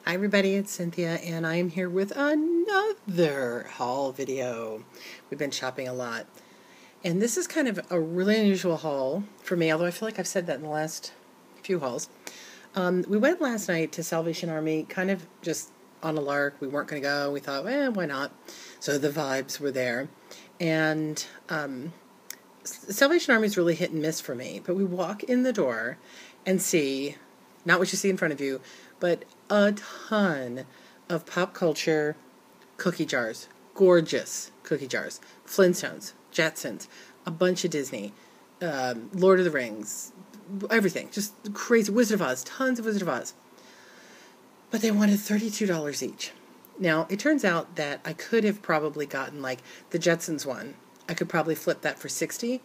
Hi everybody, it's Cynthia and I am here with another haul video. We've been shopping a lot. And this is kind of a really unusual haul for me, although I feel like I've said that in the last few hauls. We went last night to Salvation Army, kind of just on a lark. We weren't going to go. We thought, why not? So the vibes were there. And Salvation Army is really hit and miss for me. But we walk in the door and see, not what you see in front of you, but a ton of pop culture cookie jars. Gorgeous cookie jars. Flintstones, Jetsons, a bunch of Disney, Lord of the Rings, everything. Just crazy. Wizard of Oz, tons of Wizard of Oz. But they wanted $32 each. Now, it turns out that I could have probably gotten, like, the Jetsons one. I could probably flip that for $60,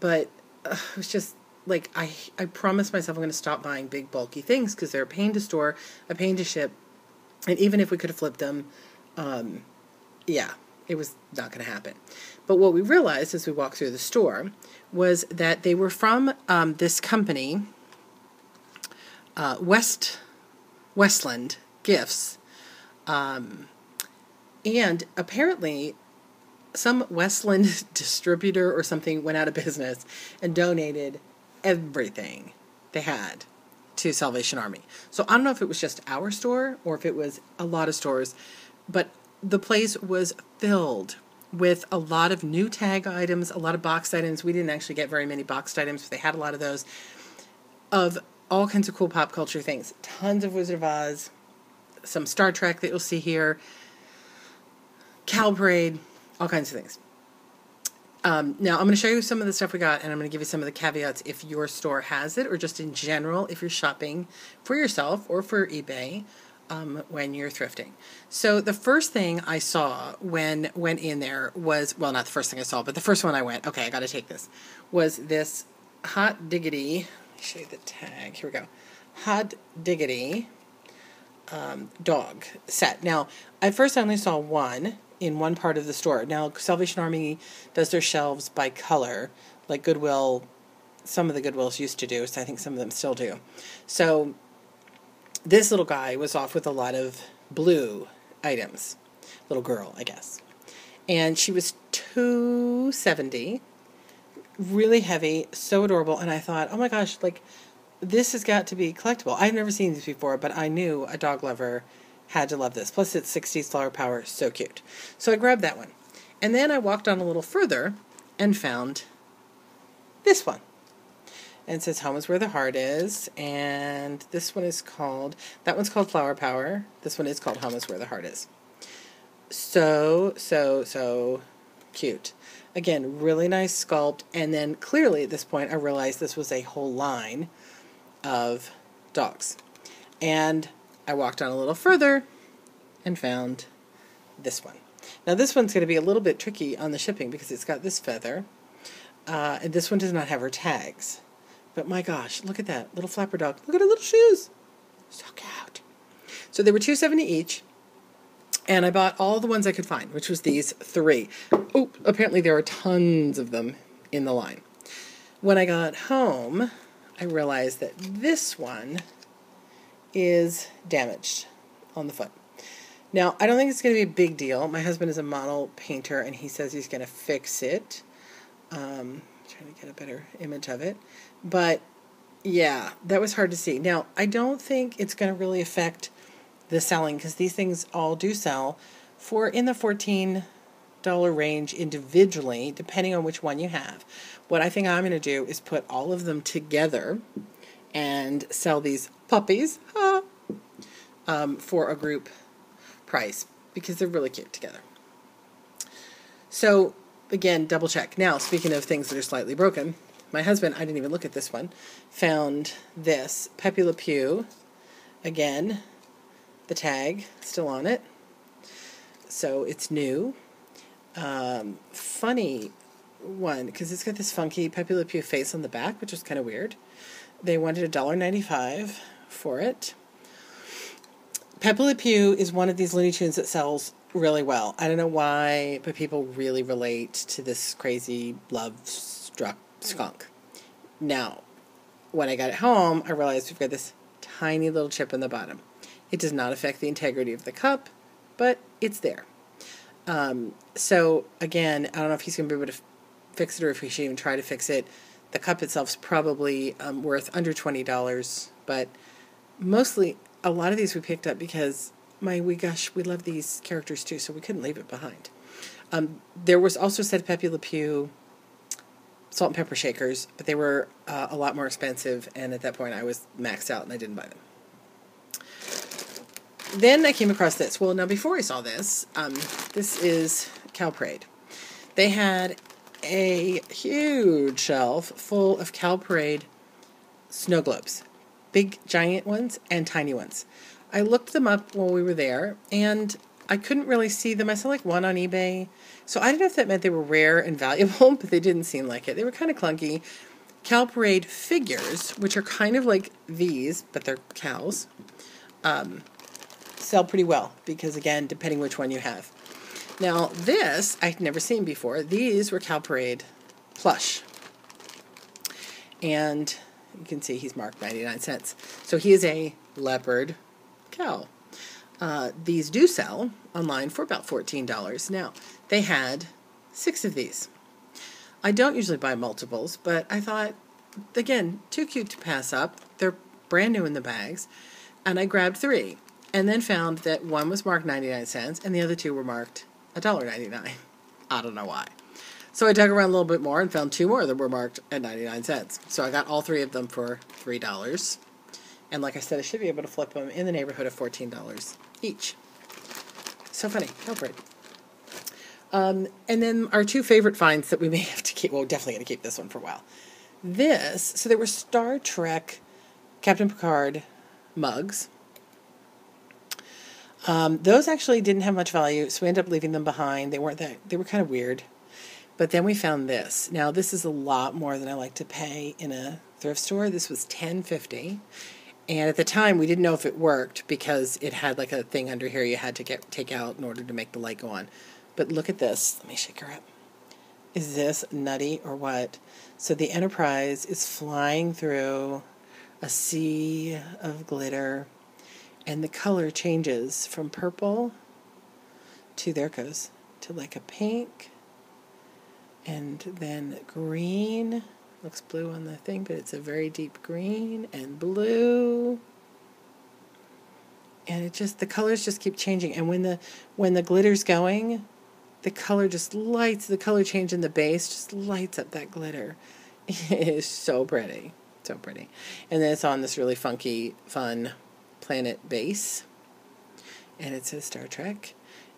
but it was just... like, I promised myself I'm going to stop buying big, bulky things because they're a pain to store, a pain to ship, and even if we could have flipped them, it was not going to happen. But what we realized as we walked through the store was that they were from this company, Westland Gifts, and apparently some Westland distributor or something went out of business and donated everything they had to Salvation Army. So I don't know if it was just our store or if it was a lot of stores, but the place was filled with a lot of new tag items, a lot of boxed items. We didn't actually get very many boxed items, but they had a lot of those, of all kinds of cool pop culture things. Tons of Wizard of Oz, some Star Trek that you'll see here, Cow Parade, all kinds of things. Now, I'm going to show you some of the stuff we got, and I'm going to give you some of the caveats if your store has it, or just in general if you're shopping for yourself or for eBay when you're thrifting. So the first thing I saw when went in there was, well, not the first thing I saw, but the first one I went, okay, I got to take this, was this Hot Diggity, let me show you the tag, here we go, Hot Diggity dog set. Now, at first I only saw one in one part of the store. Now, Salvation Army does their shelves by color, like Goodwill, some of the Goodwills used to do, so I think some of them still do. So, this little guy was off with a lot of blue items. Little girl, I guess. And she was $2.70, really heavy, so adorable, and I thought, oh my gosh, like, this has got to be collectible. I've never seen these before, but I knew a dog lover had to love this. Plus, it's 60s flower power. So cute. So I grabbed that one. And then I walked on a little further and found this one. And it says, Home is Where the Heart Is. And this one is called, that one's called Flower Power. This one is called Home is Where the Heart Is. So cute. Again, really nice sculpt. And then clearly at this point, I realized this was a whole line of dogs. And I walked on a little further and found this one. Now this one's going to be a little bit tricky on the shipping because it's got this feather. And this one does not have her tags. But my gosh, look at that little flapper dog. Look at her little shoes. So cute. So they were $2.70 each. And I bought all the ones I could find, which was these 3. Oh, apparently there are tons of them in the line. When I got home, I realized that this one is damaged on the foot. Now, I don't think it's going to be a big deal. My husband is a model painter, and he says he's going to fix it. Trying to get a better image of it. But, yeah, that was hard to see. Now, I don't think it's going to really affect the selling, because these things all do sell for in the $14 range individually, depending on which one you have. What I think I'm going to do is put all of them together and sell these puppies for a group price because they're really cute together. So, again, double check. Now, speaking of things that are slightly broken, my husband, I didn't even look at this one, found this Pepe Le Pew. Again, the tag still on it. So, it's new. Funny one, because it's got this funky Pepe Le Pew face on the back, which is kind of weird. They wanted $1.95 for it. Pepe Le Pew is one of these Looney Tunes that sells really well. I don't know why, but people really relate to this crazy love-struck skunk. Now, when I got it home, I realized we've got this tiny little chip in the bottom. It does not affect the integrity of the cup, but it's there. So again, I don't know if he's going to be able to fix it or if he should even try to fix it. The cup itself is probably worth under $20, but mostly a lot of these we picked up because we love these characters too, so we couldn't leave it behind. There was also a set of Pepe Le Pew salt and pepper shakers, but they were a lot more expensive, and at that point I was maxed out and I didn't buy them. Then I came across this. Well, now before I saw this, this is Cow Parade. They had a huge shelf full of Cow Parade snow globes. Big, giant ones and tiny ones. I looked them up while we were there, and I couldn't really see them. I saw like one on eBay. So I don't know if that meant they were rare and valuable, but they didn't seem like it. They were kind of clunky. Cow Parade figures, which are kind of like these, but they're cows, sell pretty well because, again, depending which one you have. Now, this I'd never seen before. These were Cow Parade plush. And you can see he's marked 99 cents. So he is a leopard cow. These do sell online for about $14. Now, they had 6 of these. I don't usually buy multiples, but I thought, again, too cute to pass up. They're brand new in the bags. And I grabbed 3. And then found that one was marked 99 cents and the other 2 were marked $1.99. I don't know why. So I dug around a little bit more and found 2 more that were marked at 99 cents. So I got all 3 of them for $3. And like I said, I should be able to flip them in the neighborhood of $14 each. So funny. Cow Parade. And then our 2 favorite finds that we may have to keep. Well, we're definitely going to keep this one for a while. So there were Star Trek Captain Picard mugs. Those actually didn't have much value, so we ended up leaving them behind. They were kind of weird. But then we found this. Now, this is a lot more than I like to pay in a thrift store. This was $10.50. And at the time, we didn't know if it worked because it had like a thing under here you had to take out in order to make the light go on. But look at this. Let me shake her up. Is this nutty or what? So the Enterprise is flying through a sea of glitter. And the color changes from purple to, there it goes, to like a pink. And then green. Looks blue on the thing, but it's a very deep green and blue. And the colors just keep changing. And when the glitter's going, the color change in the base just lights up that glitter. It is so pretty. So pretty. And then it's on this really funky, fun planet base, and it says Star Trek,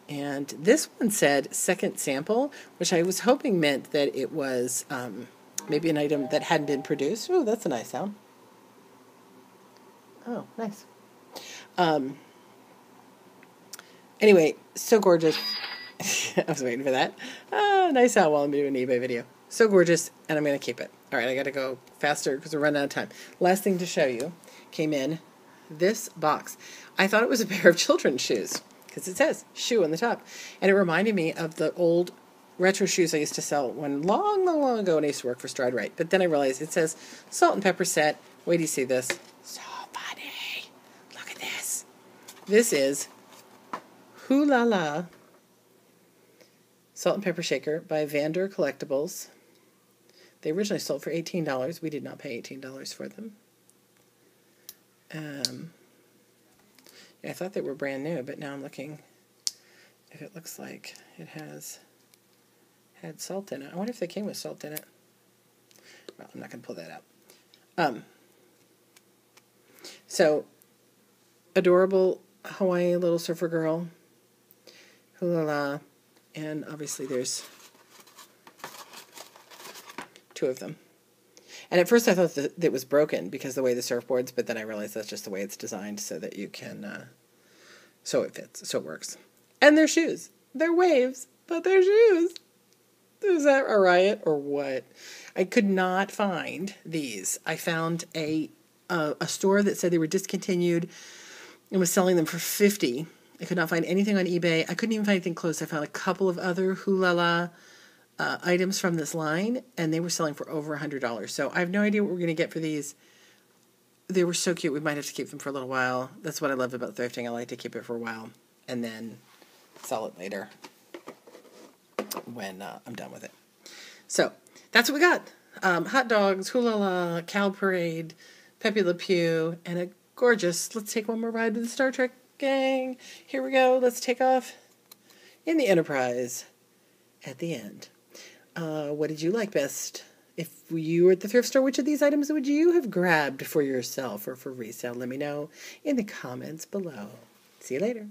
and this one said second sample, which I was hoping meant that it was maybe an item that hadn't been produced. Oh, that's a nice sound. Oh, nice. Anyway, so gorgeous. I was waiting for that. Nice sound while I'm doing an eBay video. So gorgeous, and I'm going to keep it. All right, I got to go faster because we're running out of time. Last thing to show you came in this box. I thought it was a pair of children's shoes because it says shoe on the top, and it reminded me of the old retro shoes I used to sell long ago when I used to work for Stride Right. But then I realized it says salt and pepper set. Wait till you see this. So funny. Look at this. This is Hoo La La salt and pepper shaker by Vander Collectibles. They originally sold for $18. We did not pay $18 for them. Yeah, I thought they were brand new, but now I'm looking if it looks like it had salt in it. I wonder if they came with salt in it. Well, I'm not going to pull that out. So, adorable Hawaiian little surfer girl, Hoo La La, and obviously there's 2 of them. And at first I thought that it was broken because of the way the surfboards, but then I realized that's just the way it's designed so that you can, so it fits, so it works. And they're shoes. They're waves, but they're shoes. Is that a riot or what? I could not find these. I found a store that said they were discontinued and was selling them for $50. I could not find anything on eBay. I couldn't even find anything close. I found a couple of other Hoo La La items from this line, and they were selling for over $100. So I have no idea what we're going to get for these. they were so cute. We might have to keep them for a little while. That's what I love about thrifting. I like to keep it for a while and then sell it later when I'm done with it. So that's what we got. Hot dogs, hula la, cow parade, Pepe Le Pew, and a gorgeous, let's take one more ride with the Star Trek gang. Here we go. Let's take off in the Enterprise at the end. What did you like best? If you were at the thrift store, which of these items would you have grabbed for yourself or for resale? Let me know in the comments below. See you later.